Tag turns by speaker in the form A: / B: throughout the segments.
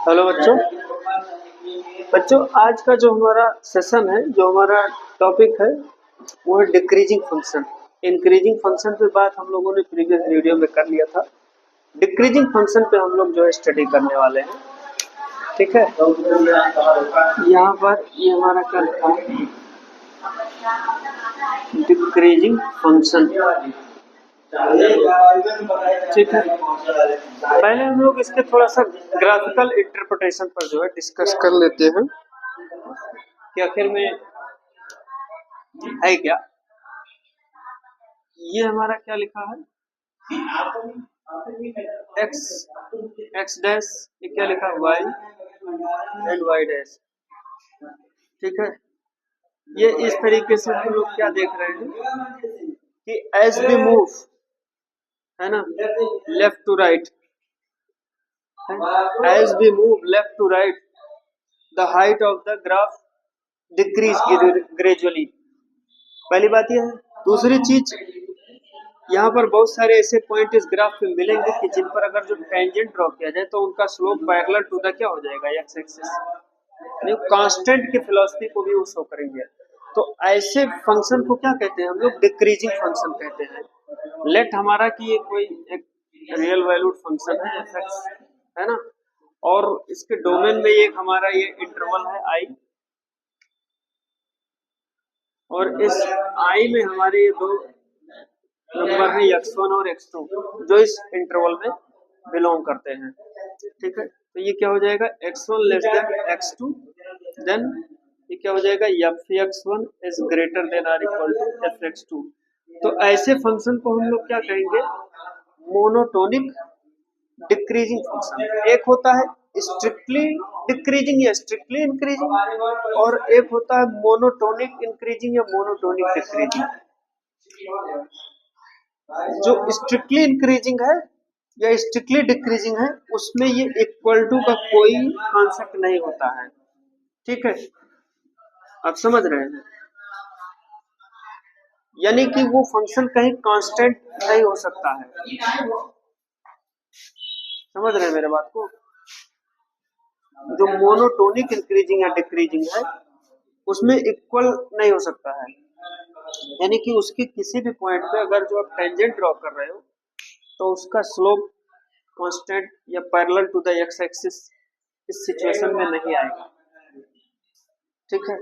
A: Hello बच्चों। बच्चों आज का जो हमारा सेशन है, जो हमारा टॉपिक है वो है डिक्रीजिंग फंक्शन। इंक्रीजिंग फंक्शन पे बात हम लोगों ने प्रीवियस वीडियो में कर लिया था। डिक्रीजिंग फंक्शन पे हम लोग जो है स्टडी करने वाले हैं। ठीक है, यहाँ पर ये हमारा क्या लिखा है, डिक्रीजिंग फंक्शन। ठीक है, पहले हम लोग इसके थोड़ा सा ग्राफिकल इंटरप्रिटेशन पर जो है डिस्कस कर लेते हैं कि आखिर में है क्या। ये हमारा क्या लिखा है, एक्स एक्स डैश, ये क्या लिखा है, वाई एंड वाई डैश। ठीक है, ये इस तरीके से हम लोग क्या देख रहे हैं कि एज वी मूव, है ना, left to right, as we move left to right the height of the graph decreases gradually. पहली बात यह है। दूसरी चीज, यहाँ पर बहुत सारे ऐसे पॉइंट इस ग्राफ में मिलेंगे कि जिन पर अगर जो टेंजेंट ड्रॉ किया जाए तो उनका स्लोप पैरेलल टू द क्या हो जाएगा, एक्स एक्सिस। यानी कांस्टेंट की फिलॉसफी को भी वो शो करेंगे। तो ऐसे फंक्शन को क्या कहते हैं हम लोग, डिक्रीजिंग फंक्शन कहते हैं। लेट हमारा कि ये कोई एक रियल वैल्यूड फंक्शन है एफ एक्स, है ना, और इसके डोमेन में एक हमारा ये इंटरवल है आई, और इस आई में हमारे ये दो नंबर है x1 और x2 जो इस इंटरवल में बिलोंग करते हैं। ठीक है, तो ये क्या हो जाएगा, x1 less than x2, then ये क्या हो जाएगा, f(x1) is greater than or equal to f(x2). तो ऐसे फंक्शन को हम लोग क्या कहेंगे, मोनोटोनिक डिक्रीजिंग फंक्शन। एक होता है स्ट्रिक्टली डिक्रीजिंग या स्ट्रिक्टली इंक्रीजिंग, और एक होता है मोनोटोनिक इंक्रीजिंग या मोनोटोनिक डिक्रीजिंग। जो स्ट्रिक्टली इंक्रीजिंग है या स्ट्रिक्टली डिक्रीजिंग है उसमें ये इक्वल टू का कोई कॉन्सेप्ट नहीं होता है। ठीक है, आप समझ रहे हैं, यानी कि वो फंक्शन कहीं कांस्टेंट नहीं हो सकता है। समझ रहे हैं मेरे बात को। जो मोनोटोनिक इंक्रीजिंग या डिक्रीजिंग है उसमें इक्वल नहीं हो सकता है, यानी कि उसके किसी भी पॉइंट पे अगर जो आप टेंजेंट ड्रॉ कर रहे हो तो उसका स्लोप कांस्टेंट या parallel to the x axis इस सिचुएशन में नहीं आएगा। ठीक है,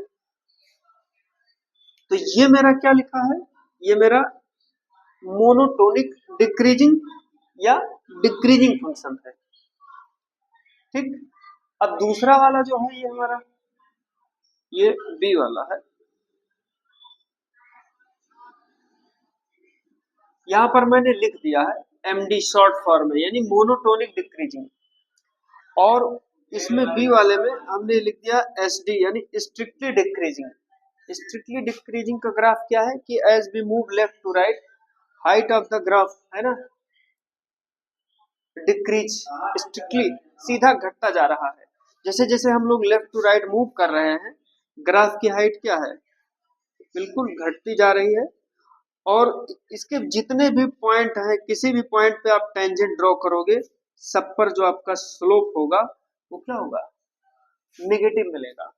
A: तो ये मेरा क्या लिखा है, ये मेरा मोनोटोनिक डिक्रीजिंग या डिक्रीजिंग फंक्शन है। ठीक, अब दूसरा वाला जो है ये हमारा ये बी वाला है। यहां पर मैंने लिख दिया है एमडी शॉर्ट फॉर्म में, यानी मोनोटोनिक डिक्रीजिंग, और इसमें बी वाले में हमने लिख दिया एसडी यानी स्ट्रिक्टली डिक्रीजिंग। स्ट्रिक्टली डिक्रीजिंग का ग्राफ क्या है कि as we move left to right height of the graph, है ना, डिक्रीज स्ट्रिक्टली, सीधा घटता जा रहा है। जैसे जैसे हम लोग लेफ्ट टू राइट मूव कर रहे हैं ग्राफ की हाइट क्या है, बिल्कुल घटती जा रही है। और इसके जितने भी पॉइंट हैं, किसी भी पॉइंट पे आप टेंजेंट ड्रॉ करोगे सब पर जो आपका स्लोप होगा वो क्या होगा, नेगेटिव मिलेगा।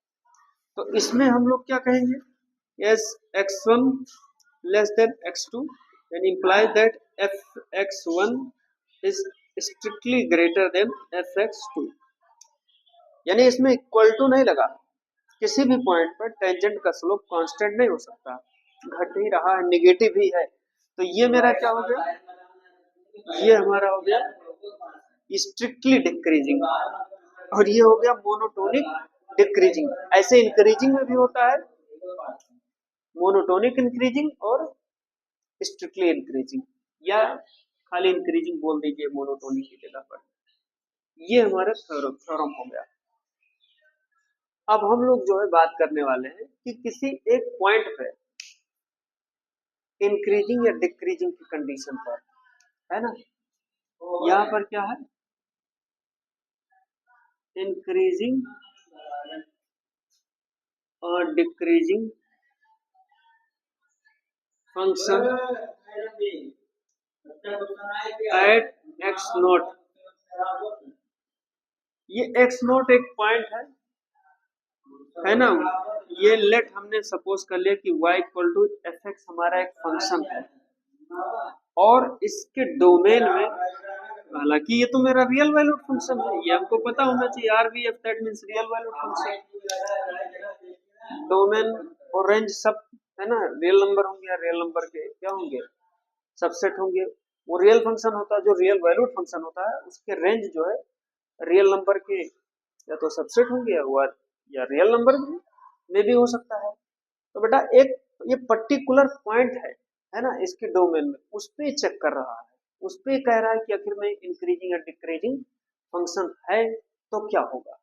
A: तो इसमें हम लोग क्या कहेंगे, S x1 less than x2 and imply that f(x1) is strictly greater than f(x2). यानी इसमें इक्वल टू नहीं लगा, किसी भी पॉइंट पर टेंजेंट का स्लोप कांस्टेंट नहीं हो सकता, घट ही रहा है, नेगेटिव ही है। तो ये मेरा क्या हो गया, ये हमारा हो गया स्ट्रिक्टली डिक्रीजिंग, और ये हो गया मोनोटोनिक डिक्रीजिंग। ऐसे इंक्रीजिंग में भी होता है मोनोटोनिक इंक्रीजिंग और स्ट्रिक्टली इंक्रीजिंग, या खाली इंक्रीजिंग बोल दीजिए मोनोटोनिक की जगह पर। ये हमारा थ्योरम हो गया। अब हम लोग जो है बात करने वाले हैं कि किसी एक पॉइंट पे इंक्रीजिंग या डिक्रीजिंग की कंडीशन पर, है ना, यहाँ पर क्या है, इंक्रीजिंग और decreasing function at x not ये एक्स नॉट एक पॉइंट है ना। ये लेट हमने सपोज कर लिया कि y equal to f x हमारा एक फंक्शन है और इसके डोमेन में, हालांकि ये तो मेरा रियल वैल्यूड फंक्शन है, ये हमको पता होना चाहिए, R V F that means real valued function. Domain और रेंज सब है ना, रियल नंबर होंगे या रियल नंबर के क्या होंगे, सबसेट होंगे। वो रियल फंक्शन होता है, जो रियल वैल्यूड फंक्शन होता है उसके रेंज जो है रियल नंबर के या तो सबसेट होंगे या रियल नंबर में भी हो सकता है। तो बेटा एक ये पर्टिकुलर पॉइंट है ना, इसके डोमेन में उस पे चेक कर रहा है, उस पे कह रहा है कि आखिर में इंक्रीजिंग या डिक्रीजिंग फंक्शन है तो क्या होगा।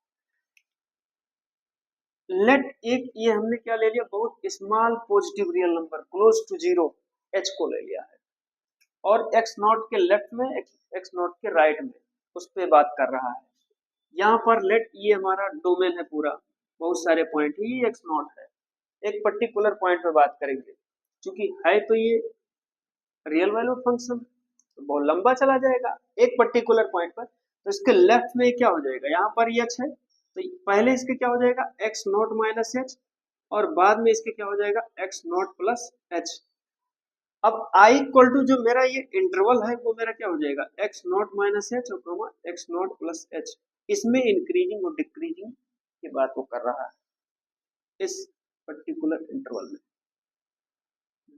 A: लेट एक ये हमने क्या ले लिया, बहुत small positive real number close to zero H को ले लिया है और एक्स नॉट के लेफ्ट में एक्स नॉट के राइट में उस पे बात कर रहा है। यहाँ पर लेट ये हमारा डोमेन है पूरा, बहुत सारे पॉइंट है, ये एक्स नॉट है, एक पर्टिकुलर पॉइंट पे बात करेंगे क्योंकि है तो ये रियल वैल्यू फंक्शन, तो बहुत लंबा चला जाएगा एक पर्टिकुलर पॉइंट पर। तो इसके लेफ्ट में क्या हो जाएगा, यहाँ पर ये एच है तो पहले इसके क्या हो जाएगा एक्स नॉट माइनस एच और बाद में इसके क्या हो जाएगा एक्स नॉट प्लस एच। अब आई इक्वल टू जो मेरा ये इंटरवल है वो मेरा क्या हो जाएगा एक्स नॉट माइनस एच और एक्स नॉट प्लस एच। इसमें इंक्रीजिंग और डिक्रीजिंग की बात वो कर रहा है इस पर्टिकुलर इंटरवल में।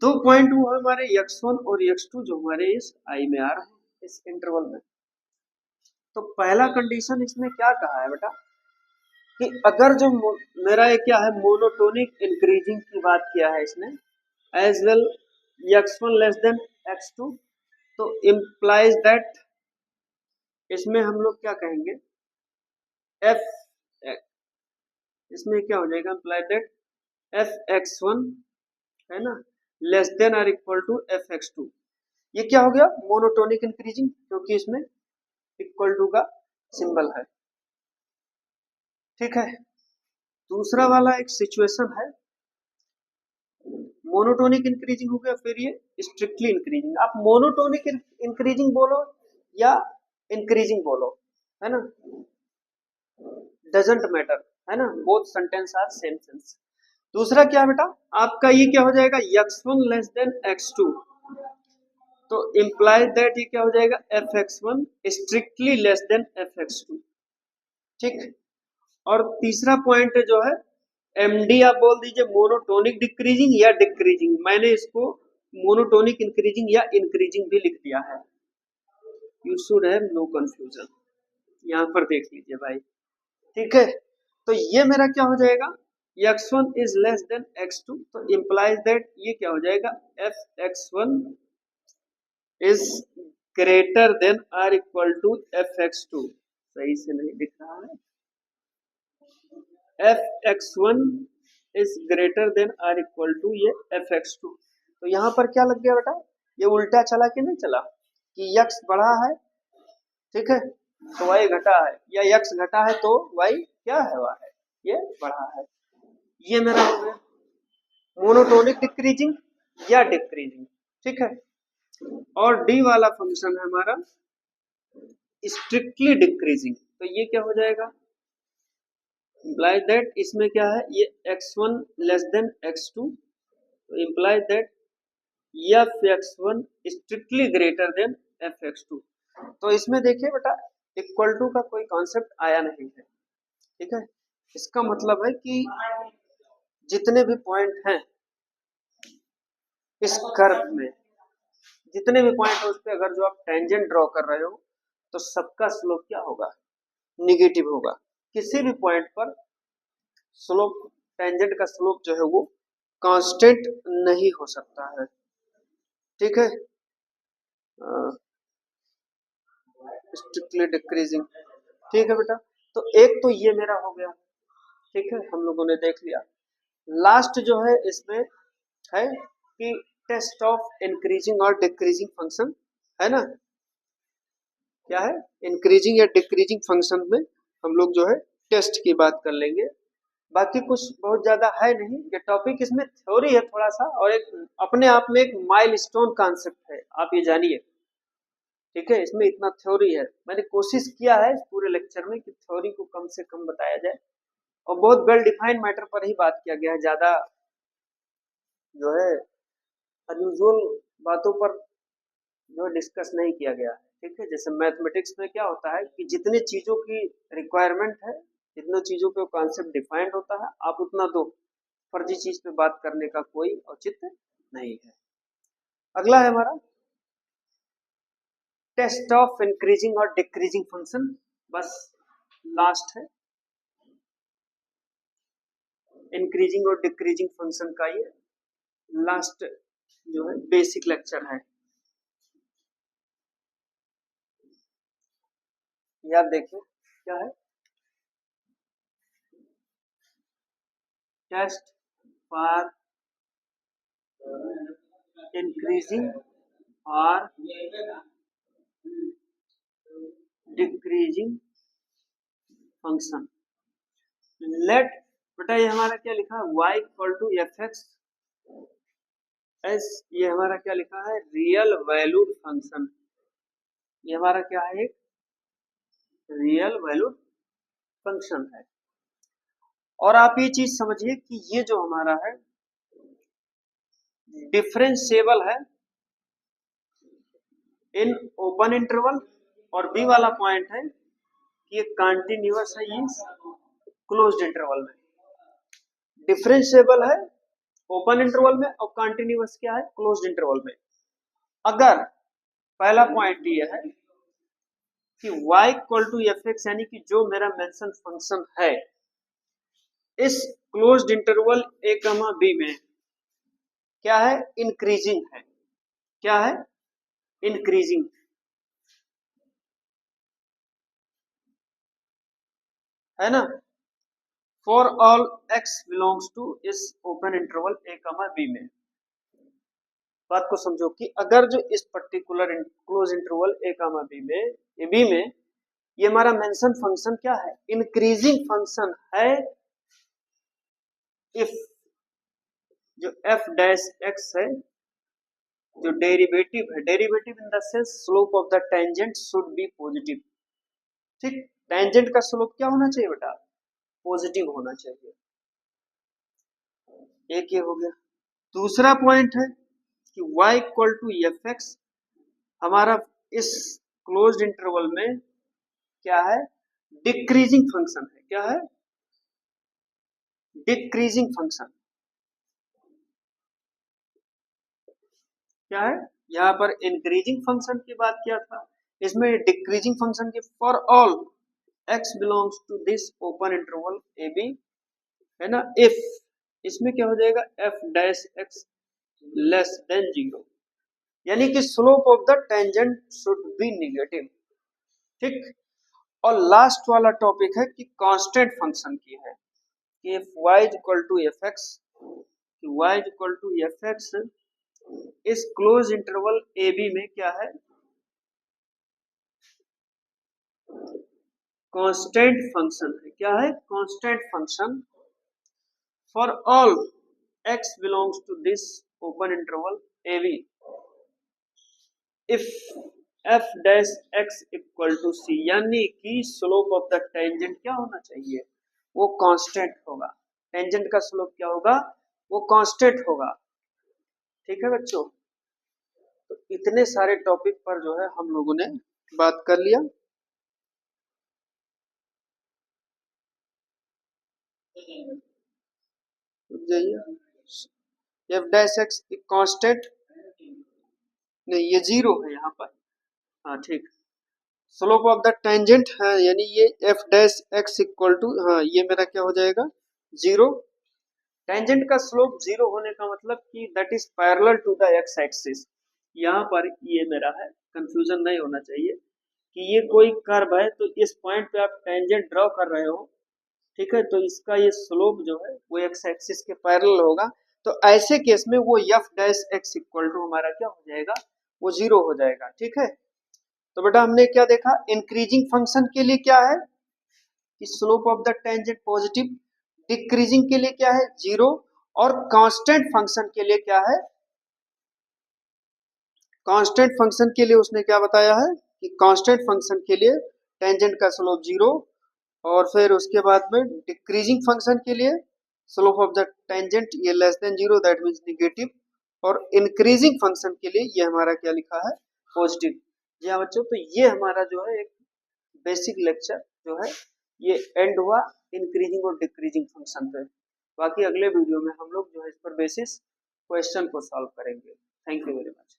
A: दो पॉइंट वो है हमारे x1 और x2 जो हमारे इस आई में आ रहे हैं इस इंटरवल में। तो पहला कंडीशन इसमें क्या कहा है बेटा कि अगर जो मेरा ये क्या है मोनोटोनिक इंक्रीजिंग की बात किया है इसने as well x1 less than x2, तो इम्प्लाइज दैट इसमें हम लोग क्या कहेंगे f, इसमें क्या हो जाएगा implies that f x one है ना less than or equal to f x two. ये क्या हो गया मोनोटोनिक इंक्रीजिंग क्योंकि इसमें इक्वल टू का सिंबल है। ठीक है, दूसरा वाला एक सिचुएशन है मोनोटोनिक इंक्रीजिंग हो गया, फिर ये स्ट्रिक्टली इंक्रीजिंग। आप मोनोटोनिक इंक्रीजिंग बोलो या इंक्रीजिंग बोलो है ना, डजंट मैटर है ना, both sentence are same sense. दूसरा क्या बेटा आपका ये क्या हो जाएगा x1 लेस देन x2, तो इम्प्लाई दैट ये क्या हो जाएगा f x one strictly less than f x two. ठीक, और तीसरा पॉइंट जो है एमडी आप बोल दीजिए मोनोटोनिक डिक्रीजिंग या डिक्रीजिंग, मैंने इसको मोनोटोनिक इंक्रीजिंग या इंक्रीजिंग भी लिख दिया है, you should have no confusion, यहाँ पर देख लीजिए भाई। ठीक है, तो ये मेरा क्या हो जाएगा x1 is less than x2, तो implies that ये क्या हो जाएगा f x1 is greater than or equal to f x2। सही से नहीं दिख रहा है, f x1 is greater than or equal to ये f x2। तो यहाँ पर क्या लग गया बेटा, ये उल्टा चला कि नहीं चला कि x बढ़ा है ठीक है तो y घटा है, या x घटा है तो y क्या है हुआ है ये बढ़ा है। ये मेरा हो गया मोनोटोनिक डिक्रीजिंग या डिक्रीजिंग। ठीक है, और डी वाला फंक्शन है हमारा स्ट्रिक्टली डिक्रीजिंग, तो ये क्या हो जाएगा इम्प्लाई दैट इसमें क्या है ये x1 लेस देन x2, तो imply that F x1 strictly greater than F x2। तो इसमें देखिए बेटा इक्वल टू का कोई कॉन्सेप्ट आया नहीं है। ठीक है, इसका मतलब है कि जितने भी पॉइंट हैं इस कर्व में, जितने भी पॉइंट है उस पर अगर जो आप टेंजेंट ड्रॉ कर रहे हो तो सबका स्लोप क्या होगा निगेटिव होगा। किसी भी पॉइंट पर स्लोप टेंजेंट का स्लोप जो है वो कांस्टेंट नहीं हो सकता है। ठीक है, स्ट्रिक्टली डिक्रीजिंग। ठीक है बेटा, तो एक तो ये मेरा हो गया। ठीक है, हम लोगों ने देख लिया। लास्ट जो है इसमें है कि टेस्ट ऑफ इंक्रीजिंग और डिक्रीजिंग फंक्शन है ना, क्या है इंक्रीजिंग या डिक्रीजिंग फंक्शन में हम लोग जो है टेस्ट की बात कर लेंगे। बाकी कुछ बहुत ज्यादा है नहीं, ये टॉपिक इसमें थ्योरी है थोड़ा सा और एक अपने आप में एक माइलस्टोन कॉन्सेप्ट है, आप ये जानिए। ठीक है, इसमें इतना थ्योरी है। मैंने कोशिश किया है इस पूरे लेक्चर में कि थ्योरी को कम से कम बताया जाए और बहुत वेल डिफाइंड मैटर पर ही बात किया गया है, ज्यादा जो है अनयूजुअल बातों पर जो डिस्कस नहीं किया गया है। ठीक है, जैसे मैथमेटिक्स में क्या होता है कि जितनी चीजों की रिक्वायरमेंट है, जितनी चीजों पे कॉन्सेप्ट डिफाइंड होता है, आप उतना दो, फर्जी चीज पे बात करने का कोई औचित्य नहीं है। अगला है हमारा टेस्ट ऑफ इंक्रीजिंग और डिक्रीजिंग फंक्शन, बस लास्ट है इंक्रीजिंग और डिक्रीजिंग फंक्शन का, ये लास्ट जो है बेसिक लेक्चर है। याद देखिए क्या है, टेस्ट फॉर इंक्रीजिंग और डिक्रीजिंग फंक्शन। लेट बेटा ये हमारा क्या लिखा है, y equal to f x s, ये हमारा क्या लिखा है, रियल वैल्यूड फंक्शन। ये हमारा क्या है, एक रियल वैल्यूड फंक्शन है। और आप ये चीज समझिए कि ये जो हमारा है डिफरेंशिएबल है इन ओपन इंटरवल, और बी वाला पॉइंट है कि ये कंटिन्यूअस है इस क्लोज्ड इंटरवल में। डिफरेंशिएबल है ओपन इंटरवल में और कंटिन्यूअस क्या है, क्लोज्ड इंटरवल में। अगर पहला पॉइंट ये है कि y equal to f x, यानी कि जो मेरा मेंशन फंक्शन है इस closed interval a comma b में क्या है, इंक्रीजिंग है। क्या है, इंक्रीजिंग है ना, for all x belongs to इस open interval a comma b में। बात को समझो कि अगर जो इस particular close interval a comma b में ये हमारा मेंशन फंक्शन क्या है, इंक्रीजिंग फंक्शन है, इफ जो f डैश x है, जो डेरिवेटिव है, derivative in the sense slope of the tangent should B positive. ठीक, टेंजेंट का स्लोप क्या होना चाहिए बेटा, पॉजिटिव होना चाहिए। एक ये हो गया। दूसरा पॉइंट है कि y equal to f x हमारा इस क्लोज्ड इंटरवल में क्या है, डिक्रीजिंग फंक्शन है। क्या है, डिक्रीजिंग फंक्शन। क्या है, यहाँ पर इंक्रीजिंग फंक्शन की बात किया था, इसमें डिक्रीजिंग फंक्शन की for all x belongs to this open interval A B है ना, इफ इसमें क्या हो जाएगा, f dash x less than 0, यानी कि slope of the tangent should be negative. ठीक, और लास्ट वाला टॉपिक है कि कांस्टेंट फंक्शन की है कि if y equal to f x, y equal to f x इस क्लोज इंटरवल ए बी में क्या है, कांस्टेंट फंक्शन है। क्या है, constant function for all x belongs to this open interval A B if f dash x equal to c, यानी कि slope of the tangent क्या होना चाहिए, वो कांस्टेंट होगा। टेंजेंट का स्लोप क्या होगा, वो कांस्टेंट होगा। ठीक है बच्चों, तो इतने सारे टॉपिक पर जो है हम लोगों ने बात कर लिया। एफ डैश एक्स कांस्टेंट नहीं, ये 0 है यहाँ पर। हाँ ठीक, स्लोप ऑफ द टेंजेंट है, यानी ये f dash x equal to, हाँ ये मेरा क्या हो जाएगा, 0। टेंजेंट का स्लोप 0 होने का मतलब कि that is parallel to the x axis. यहाँ पर ये मेरा है, कंफ्यूजन नहीं होना चाहिए कि ये कोई कर्व है तो इस पॉइंट पे आप टेंजेंट ड्रॉ कर रहे हो, ठीक है, तो इसका ये स्लोप जो है वो एक्स एक्सिस के पैरेलल होगा। तो ऐसे केस में वो f dash x equal to हमारा क्या हो जाएगा, वो 0 हो जाएगा। ठीक है, तो बेटा हमने क्या देखा, इंक्रीजिंग फंक्शन के लिए क्या है कि slope of the tangent positive, decreasing के लिए क्या है 0, और कांस्टेंट फंक्शन के लिए क्या है, कांस्टेंट फंक्शन के लिए उसने क्या बताया है, कि कांस्टेंट फंक्शन के लिए टेंजेंट का स्लोप 0, और फिर उसके बाद में डिक्रीजिंग फंक्शन के लिए स्लोप ऑफ द टेंजेंट ये less than 0, that means negative, और इंक्रीजिंग फंक्शन के लिए ये हमारा क्या लिखा है, पॉजिटिव। जी हाँ बच्चों, तो ये हमारा जो है एक बेसिक लेक्चर जो है ये एंड हुआ इंक्रीजिंग और डिक्रीजिंग फंक्शन पे। बाकी अगले वीडियो में हम लोग जो है इस पर बेसिस क्वेश्चन को सॉल्व करेंगे। Thank you very much.